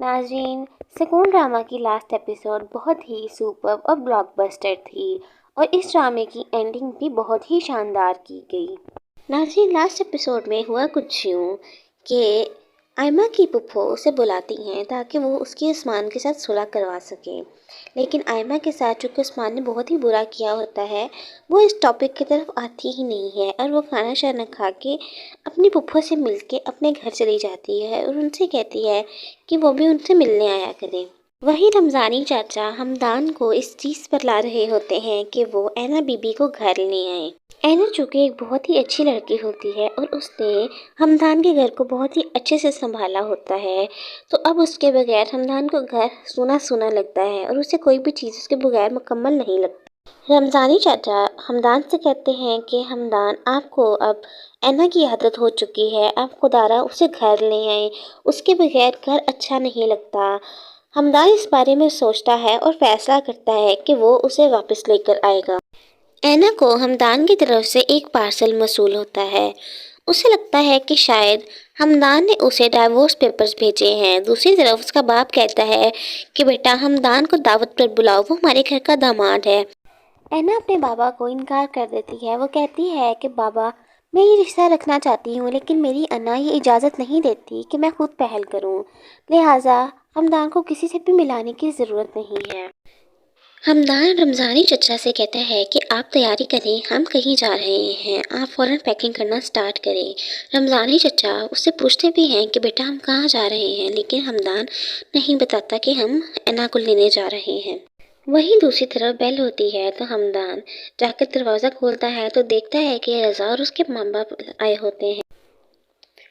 नाज़रीन, सुकून ड्रामा की लास्ट एपिसोड बहुत ही सुपर्ब और ब्लॉकबस्टर थी और इस ड्रामे की एंडिंग भी बहुत ही शानदार की गई। नाज़रीन, लास्ट एपिसोड में हुआ कुछ यूँ कि आयमा की फूफो उसे बुलाती हैं ताकि वो उसकी उस्मान के साथ सुलह करवा सकें, लेकिन आयमा के साथ चूँकि उस्मान ने बहुत ही बुरा किया होता है, वो इस टॉपिक की तरफ आती ही नहीं है और वो खाना शाना खा के अपनी फूफो से मिल के अपने घर चली जाती है और उनसे कहती है कि वो भी उनसे मिलने आया करें। वहीं रमज़ानी चाचा हमदान को इस चीज़ पर ला रहे होते हैं कि वो ऐना बीबी को घर ले आए। ऐना चूँकि एक बहुत ही अच्छी लड़की होती है और उसने हमदान के घर को बहुत ही अच्छे से संभाला होता है, तो अब उसके बगैर हमदान को घर सूना सूना लगता है और उसे कोई भी चीज़ उसके बगैर मुकम्मल नहीं लगती। रमज़ानी चाचा हमदान से कहते हैं कि हमदान, आपको अब ऐना की आदत हो चुकी है, आप खुदारा उसे घर ले आए, उसके बगैर घर अच्छा नहीं लगता। हमदान इस बारे में सोचता है और फैसला करता है कि वो उसे वापस लेकर आएगा। ऐना को हमदान की तरफ से एक पार्सल मौसूल होता है। उसे लगता है कि शायद हमदान ने उसे डाइवोर्स पेपर्स भेजे हैं। दूसरी तरफ उसका बाप कहता है कि बेटा, हमदान को दावत पर बुलाओ, वो हमारे घर का दामाद है। ऐना अपने बाबा को इनकार कर देती है। वो कहती है कि बाबा, मैं ये रिश्ता रखना चाहती हूँ, लेकिन मेरी अन्ना ये इजाज़त नहीं देती कि मैं खुद पहल करूँ, लिहाजा हमदान को किसी से भी मिलाने की ज़रूरत नहीं है। हमदान रमज़ानी चचा से कहता है कि आप तैयारी करें, हम कहीं जा रहे हैं, आप फ़ौरन पैकिंग करना स्टार्ट करें। रमज़ानी चचा उससे पूछते भी हैं कि बेटा, हम कहाँ जा रहे हैं, लेकिन हमदान नहीं बताता कि हम ऐना को लेने जा रहे हैं। वहीं दूसरी तरफ बेल होती है तो हमदान जाकर दरवाज़ा खोलता है तो देखता है कि रज़ा और उसके माँ बाप आए होते हैं।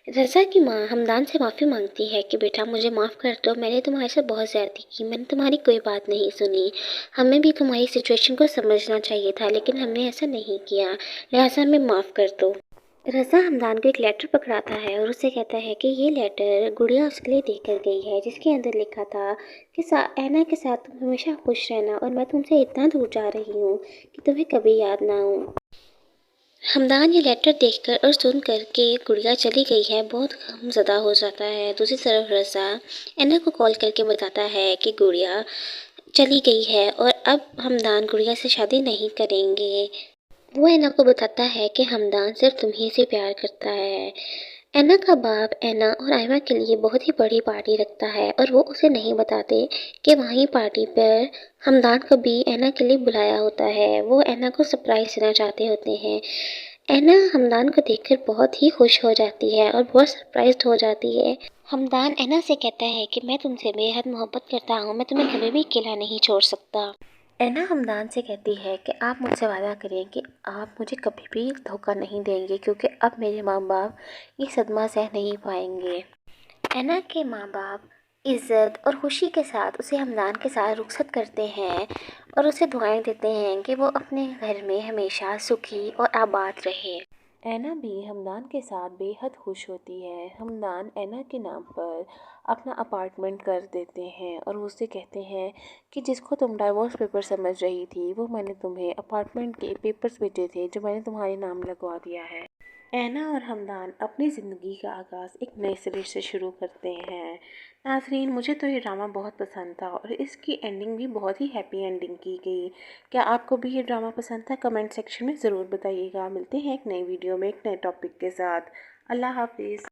रज़ा की माँ हमदान से माफ़ी मांगती है कि बेटा, मुझे माफ़ कर दो, मैंने तुम्हारे साथ बहुत ज़्यादती की, मैंने तुम्हारी कोई बात नहीं सुनी, हमें भी तुम्हारी सिचुएशन को समझना चाहिए था, लेकिन हमने ऐसा नहीं किया, लिहाजा हमें माफ़ कर दो। रज़ा हमदान को एक लेटर पकड़ाता है और उसे कहता है कि ये लेटर गुड़िया उसके लिए देकर गई है, जिसके अंदर लिखा था कि ऐना के साथ तुम हमेशा खुश रहना और मैं तुमसे इतना दूर जा रही हूँ कि तुम्हें कभी याद ना आऊँ। हमदान ये लेटर देखकर और सुन कर के गुड़िया चली गई है बहुत गमज़दा हो जाता है। दूसरी तरफ रज़ा ऐना को कॉल करके बताता है कि गुड़िया चली गई है और अब हमदान गुड़िया से शादी नहीं करेंगे। वो ऐना को बताता है कि हमदान सिर्फ तुम्ही से प्यार करता है। ऐना का बाप ऐना और आयमा के लिए बहुत ही बड़ी पार्टी रखता है और वो उसे नहीं बताते कि वहीं पार्टी पर हमदान को भी ऐना के लिए बुलाया होता है। वो ऐना को सरप्राइज़ देना चाहते होते हैं। ऐना हमदान को देखकर बहुत ही खुश हो जाती है और बहुत सरप्राइज्ड हो जाती है। हमदान ऐना से कहता है कि मैं तुमसे बेहद मोहब्बत करता हूँ, मैं तुम्हें कभी भी अकेला नहीं छोड़ सकता। ऐना हमदान से कहती है कि आप मुझसे वादा करें कि आप मुझे कभी भी धोखा नहीं देंगे, क्योंकि अब मेरे माँ बाप ये सदमा सह नहीं पाएंगे। ऐना के माँ बाप इज़्ज़त और खुशी के साथ उसे हमदान के साथ रुखसत करते हैं और उसे दुआएं देते हैं कि वो अपने घर में हमेशा सुखी और आबाद रहे। ऐना भी हमदान के साथ बेहद खुश होती है। हमदान ऐना के नाम पर अपना अपार्टमेंट कर देते हैं और उससे कहते हैं कि जिसको तुम डाइवोर्स पेपर समझ रही थी, वो मैंने तुम्हें अपार्टमेंट के पेपर्स भेजे थे जो मैंने तुम्हारे नाम लगवा दिया है। ऐना और हमदान अपनी ज़िंदगी का आगाज़ एक नए सिरे से शुरू करते हैं। नाज़रीन, मुझे तो ये ड्रामा बहुत पसंद था और इसकी एंडिंग भी बहुत ही हैप्पी एंडिंग की गई। क्या आपको भी ये ड्रामा पसंद था? कमेंट सेक्शन में ज़रूर बताइएगा। मिलते हैं एक नई वीडियो में एक नए टॉपिक के साथ। अल्लाह हाफिज़।